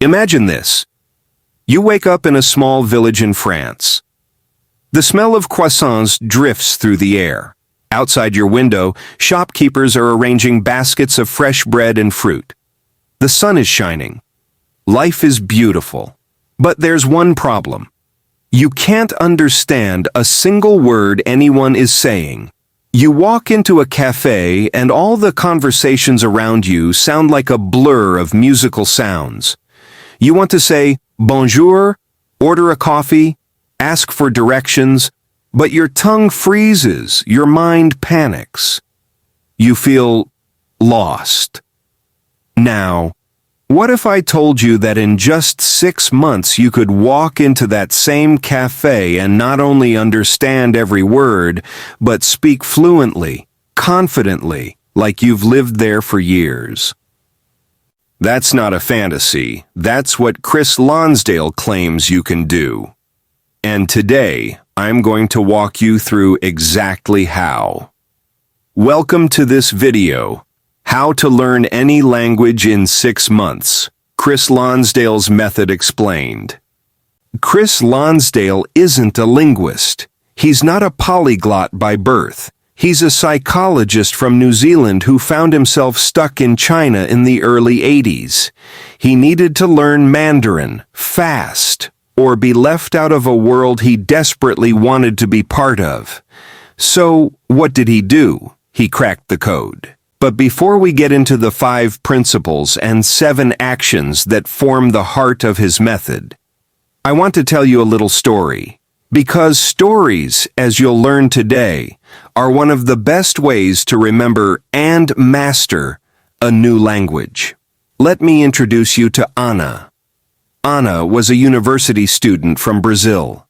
Imagine this. You wake up in a small village in France. The smell of croissants drifts through the air. Outside your window, shopkeepers are arranging baskets of fresh bread and fruit. The sun is shining. Life is beautiful. But there's one problem. You can't understand a single word anyone is saying. You walk into a cafe and all the conversations around you sound like a blur of musical sounds. You want to say bonjour, order a coffee, ask for directions, but your tongue freezes, your mind panics. You feel lost. Now, what if I told you that in just 6 months you could walk into that same cafe and not only understand every word, but speak fluently, confidently, like you've lived there for years? That's not a fantasy. That's what Chris Lonsdale claims you can do. And today, I'm going to walk you through exactly how. Welcome to this video. How to learn any language in 6 months. Chris Lonsdale's method explained. Chris Lonsdale isn't a linguist. He's not a polyglot by birth. He's a psychologist from New Zealand who found himself stuck in China in the early 80s. He needed to learn Mandarin fast, or be left out of a world he desperately wanted to be part of. So, what did he do? He cracked the code. But before we get into the 5 principles and 7 actions that form the heart of his method, I want to tell you a little story. Because stories, as you'll learn today, are one of the best ways to remember and master a new language. Let me introduce you to Ana. Ana was a university student from Brazil.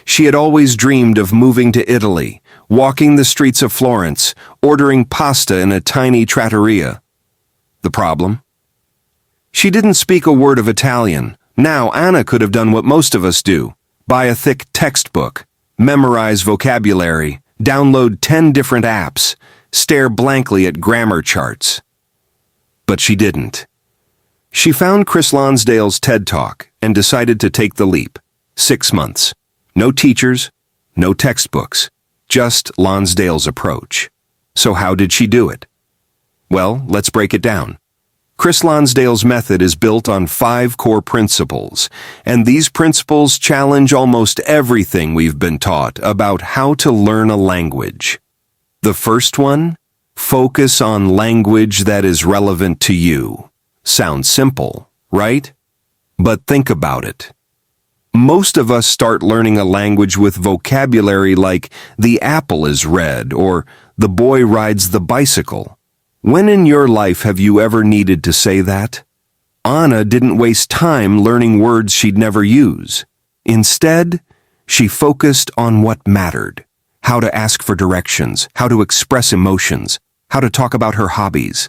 She had always dreamed of moving to Italy, walking the streets of Florence, ordering pasta in a tiny trattoria. The problem? She didn't speak a word of Italian. Now Ana could have done what most of us do. Buy a thick textbook, memorize vocabulary, download 10 different apps, stare blankly at grammar charts. But she didn't. She found Chris Lonsdale's TED Talk and decided to take the leap. 6 months. No teachers, no textbooks, just Lonsdale's approach. So how did she do it? Well, let's break it down. Chris Lonsdale's method is built on 5 core principles, and these principles challenge almost everything we've been taught about how to learn a language. The first one, focus on language that is relevant to you. Sounds simple, right? But think about it. Most of us start learning a language with vocabulary like the apple is red or the boy rides the bicycle. When in your life have you ever needed to say that? Ana didn't waste time learning words she'd never use. Instead, she focused on what mattered. How to ask for directions, how to express emotions, how to talk about her hobbies.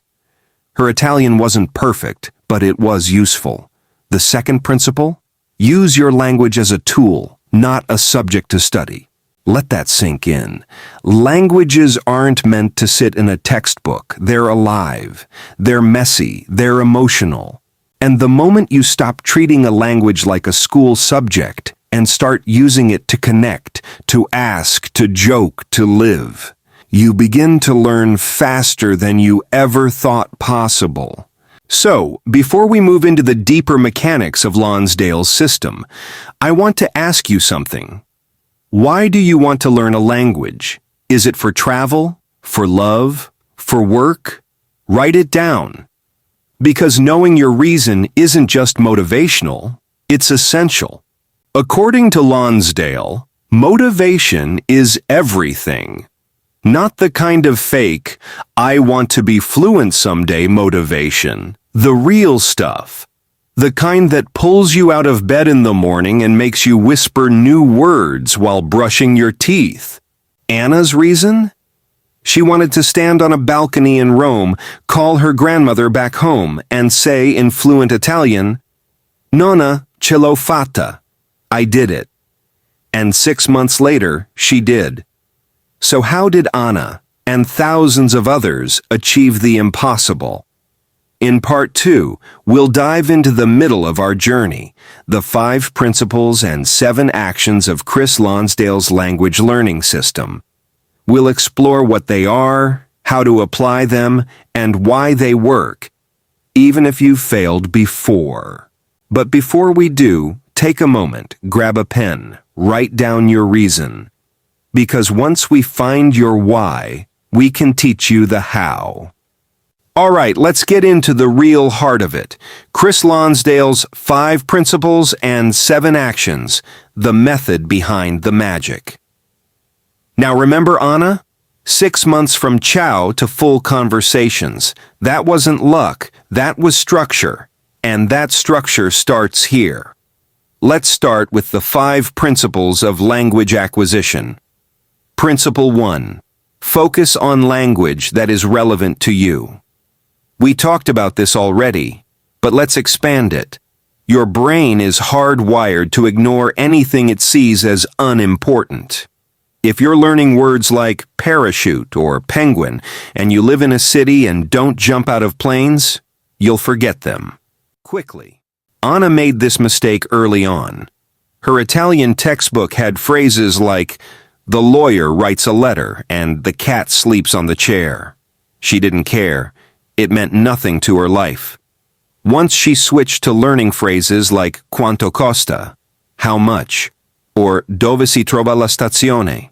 Her Italian wasn't perfect, but it was useful. The second principle? Use your language as a tool, not a subject to study. Let that sink in. Languages aren't meant to sit in a textbook. They're alive. They're messy. They're emotional. And the moment you stop treating a language like a school subject and start using it to connect, to ask, to joke, to live, you begin to learn faster than you ever thought possible. So, before we move into the deeper mechanics of Lonsdale's system, I want to ask you something. Why do you want to learn a language? Is it for travel? For love? For work? Write it down. Because knowing your reason isn't just motivational, it's essential. According to Lonsdale, motivation is everything. Not the kind of fake, I want to be fluent someday motivation. The real stuff. The kind that pulls you out of bed in the morning and makes you whisper new words while brushing your teeth. Anna's reason? She wanted to stand on a balcony in Rome, call her grandmother back home, and say in fluent Italian, Nonna, ce l'ho fatta. I did it. And 6 months later, she did. So how did Anna and thousands of others achieve the impossible? In Part 2, we'll dive into the middle of our journey, the 5 principles and 7 actions of Chris Lonsdale's language learning system. We'll explore what they are, how to apply them, and why they work, even if you've failed before. But before we do, take a moment, grab a pen, write down your reason. Because once we find your why, we can teach you the how. All right, let's get into the real heart of it. Chris Lonsdale's 5 principles and 7 actions, the method behind the magic. Now remember Anna? 6 months from chow to full conversations. That wasn't luck, that was structure. And that structure starts here. Let's start with the 5 principles of language acquisition. Principle 1. Focus on language that is relevant to you. We talked about this already, but let's expand it. Your brain is hardwired to ignore anything it sees as unimportant. If you're learning words like parachute or penguin, and you live in a city and don't jump out of planes, you'll forget them quickly. Anna made this mistake early on. Her Italian textbook had phrases like, "The lawyer writes a letter and the cat sleeps on the chair." She didn't care. It meant nothing to her life. Once she switched to learning phrases like quanto costa, how much, or dove si trova la stazione,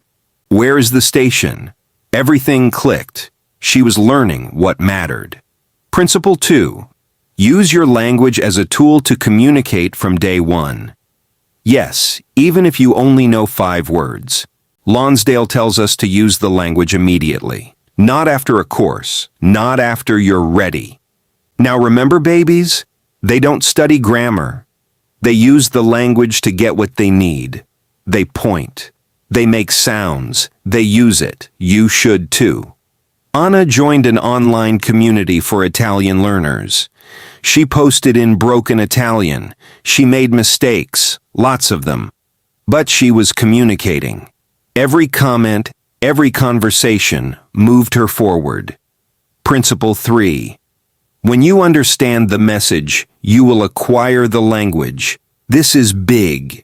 where is the station, everything clicked. She was learning what mattered. Principle 2. Use your language as a tool to communicate from day one. Yes, even if you only know 5 words. Lonsdale tells us to use the language immediately. Not after a course, not after you're ready. Now remember, babies? They don't study grammar. They use the language to get what they need. They point. They make sounds. They use it. You should too. Anna joined an online community for Italian learners. She posted in broken Italian. She made mistakes, lots of them. But she was communicating. Every comment, every conversation moved her forward. Principle 3. When you understand the message, you will acquire the language. This is big.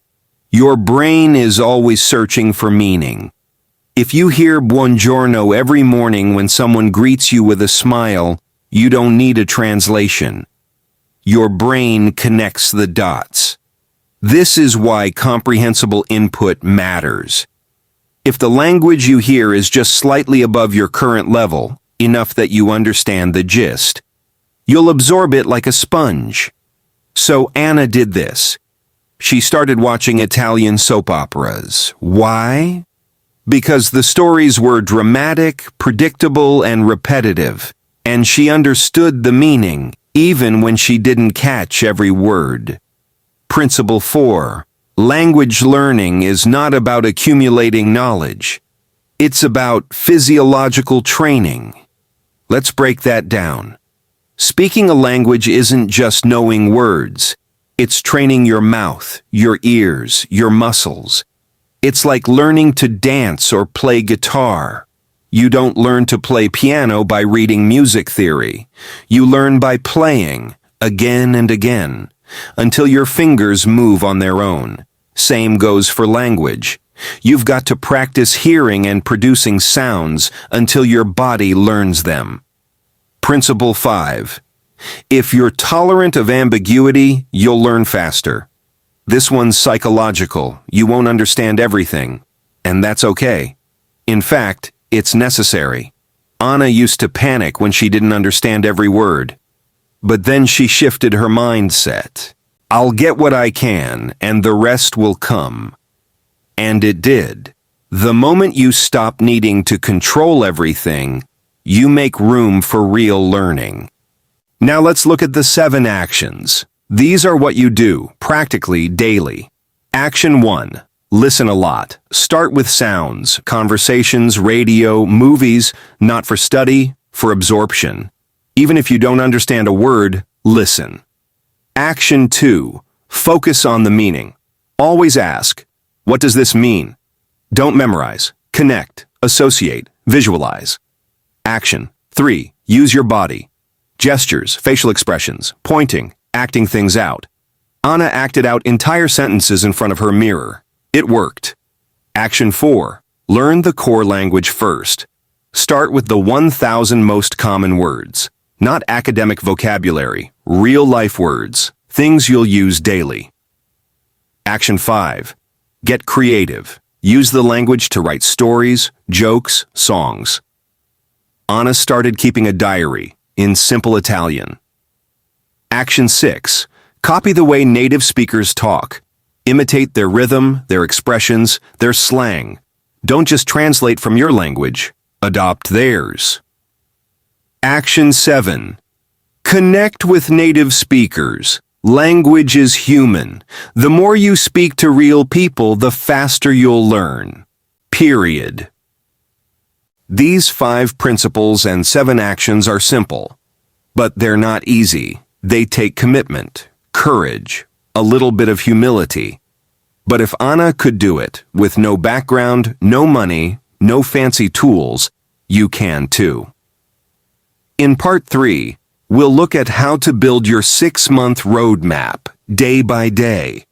Your brain is always searching for meaning. If you hear buongiorno every morning when someone greets you with a smile, you don't need a translation. Your brain connects the dots. This is why comprehensible input matters. If the language you hear is just slightly above your current level, enough that you understand the gist, you'll absorb it like a sponge. So Anna did this. She started watching Italian soap operas. Why? Because the stories were dramatic, predictable, and repetitive, and she understood the meaning, even when she didn't catch every word. Principle 4. Language learning is not about accumulating knowledge. It's about physiological training. Let's break that down. Speaking a language isn't just knowing words. It's training your mouth, your ears, your muscles. It's like learning to dance or play guitar. You don't learn to play piano by reading music theory. You learn by playing, again and again, until your fingers move on their own. Same goes for language. You've got to practice hearing and producing sounds until your body learns them. Principle 5. If you're tolerant of ambiguity, you'll learn faster. This one's psychological. You won't understand everything. And that's okay. In fact, it's necessary. Anna used to panic when she didn't understand every word. But then she shifted her mindset. I'll get what I can, and the rest will come. And it did. The moment you stop needing to control everything, you make room for real learning. Now let's look at the 7 actions. These are what you do, practically daily. Action 1. Listen a lot. Start with sounds, conversations, radio, movies, not for study, for absorption. Even if you don't understand a word, listen. Action 2. Focus on the meaning. Always ask, what does this mean? Don't memorize. Connect, associate, visualize. Action 3. Use your body. Gestures, facial expressions, pointing, acting things out. Anna acted out entire sentences in front of her mirror. It worked. Action 4. Learn the core language first. Start with the 1,000 most common words. Not academic vocabulary, real-life words, things you'll use daily. Action 5. Get creative. Use the language to write stories, jokes, songs. Anna started keeping a diary in simple Italian. Action 6. Copy the way native speakers talk. Imitate their rhythm, their expressions, their slang. Don't just translate from your language. Adopt theirs. Action 7. Connect with native speakers. Language is human. The more you speak to real people, the faster you'll learn. Period. These 5 principles and 7 actions are simple, but they're not easy. They take commitment, courage, a little bit of humility. But if Anna could do it, with no background, no money, no fancy tools, you can too. In Part 3, we'll look at how to build your 6-month roadmap, day by day.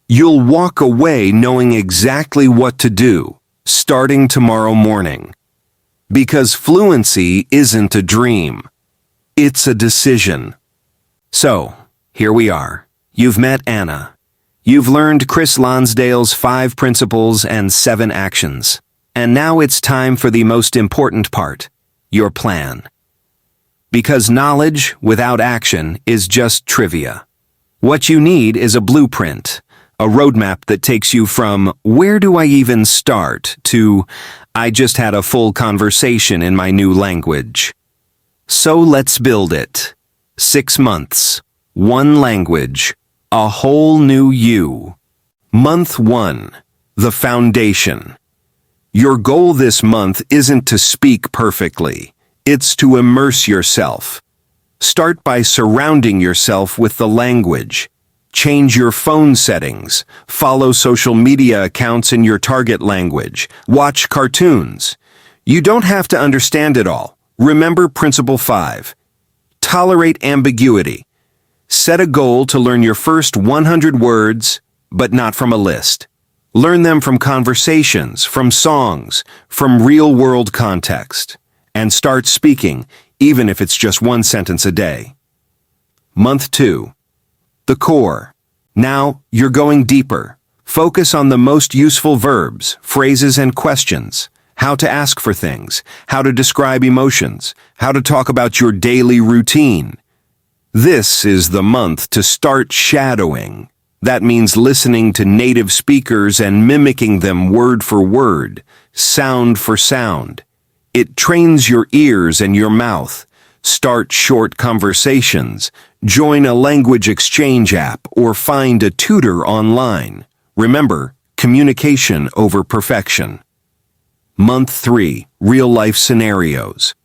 You'll walk away knowing exactly what to do, starting tomorrow morning. Because fluency isn't a dream. It's a decision. So, here we are. You've met Anna. You've learned Chris Lonsdale's 5 principles and 7 actions. And now it's time for the most important part, your plan. Because knowledge without action is just trivia. What you need is a blueprint, a roadmap that takes you from "where do I even start" to "I just had a full conversation in my new language." So let's build it. 6 months, 1 language, a whole new you. Month 1, the foundation. Your goal this month isn't to speak perfectly. It's to immerse yourself. Start by surrounding yourself with the language. Change your phone settings. Follow social media accounts in your target language. Watch cartoons. You don't have to understand it all. Remember Principle 5. Tolerate ambiguity. Set a goal to learn your first 100 words, but not from a list. Learn them from conversations, from songs, from real-world context. And start speaking, even if it's just 1 sentence a day. Month 2. The core. Now, you're going deeper. Focus on the most useful verbs, phrases, and questions. How to ask for things, how to describe emotions, how to talk about your daily routine. This is the month to start shadowing. That means listening to native speakers and mimicking them word for word, sound for sound. It trains your ears and your mouth. Start short conversations. Join a language exchange app or find a tutor online. Remember, communication over perfection. Month 3, real-life scenarios.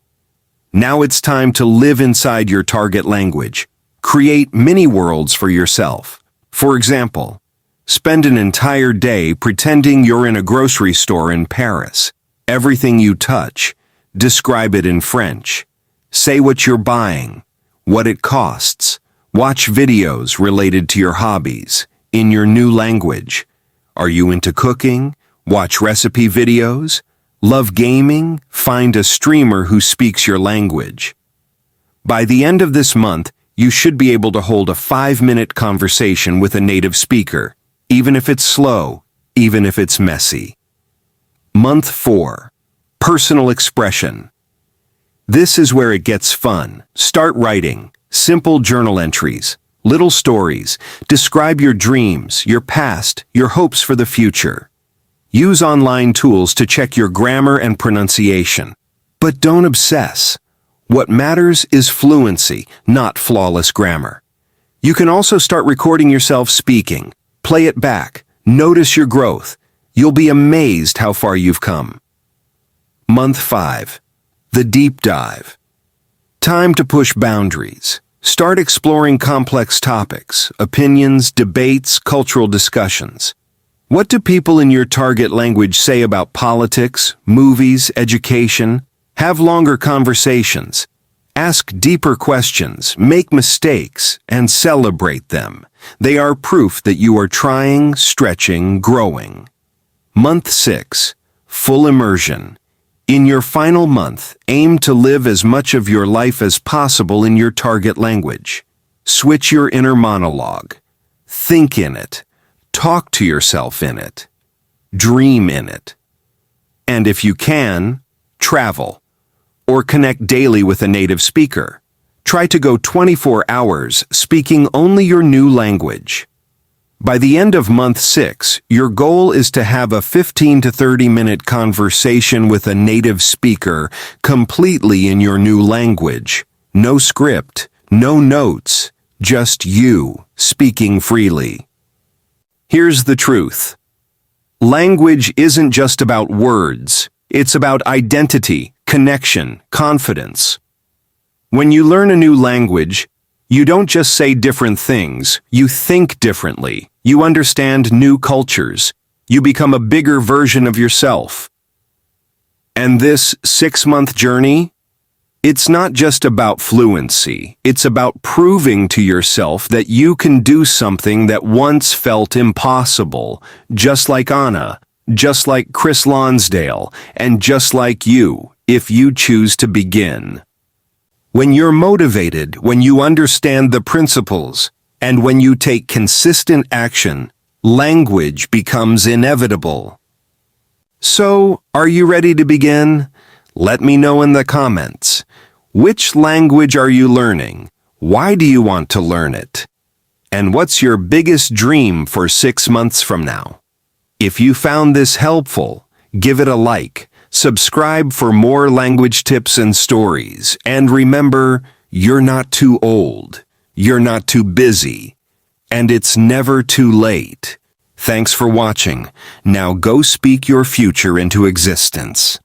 Now it's time to live inside your target language. Create mini-worlds for yourself. For example, spend an entire day pretending you're in a grocery store in Paris. Everything you touch, describe it in French. Say what you're buying, what it costs. Watch videos related to your hobbies in your new language. Are you into cooking? Watch recipe videos. Love gaming? Find a streamer who speaks your language. By the end of this month, you should be able to hold a 5-minute conversation with a native speaker, even if it's slow, even if it's messy. Month 4. Personal expression. This is where it gets fun. Start writing. Simple journal entries, little stories. Describe your dreams, your past, your hopes for the future. Use online tools to check your grammar and pronunciation. But don't obsess. What matters is fluency, not flawless grammar. You can also start recording yourself speaking. Play it back. Notice your growth. You'll be amazed how far you've come. Month 5. The deep dive. Time to push boundaries. Start exploring complex topics, opinions, debates, cultural discussions. What do people in your target language say about politics, movies, education? Have longer conversations. Ask deeper questions, make mistakes, and celebrate them. They are proof that you are trying, stretching, growing. Month 6. Full immersion. In your final month, aim to live as much of your life as possible in your target language. Switch your inner monologue. Think in it. Talk to yourself in it. Dream in it. And if you can, travel. Or connect daily with a native speaker. Try to go 24 hours speaking only your new language. By the end of month 6, your goal is to have a 15 to 30-minute conversation with a native speaker completely in your new language. No script, no notes, just you speaking freely. Here's the truth. Language isn't just about words. It's about identity, connection, confidence. When you learn a new language, you don't just say different things, you think differently. You understand new cultures. You become a bigger version of yourself. And this 6-month journey, it's not just about fluency. It's about proving to yourself that you can do something that once felt impossible, just like Anna, just like Chris Lonsdale, and just like you, if you choose to begin. When you're motivated, when you understand the principles, and when you take consistent action, language becomes inevitable. So, are you ready to begin? Let me know in the comments. Which language are you learning? Why do you want to learn it? And what's your biggest dream for 6 months from now? If you found this helpful, give it a like, subscribe for more language tips and stories, and remember, you're not too old, you're not too busy, and it's never too late. Thanks for watching. Now go speak your future into existence.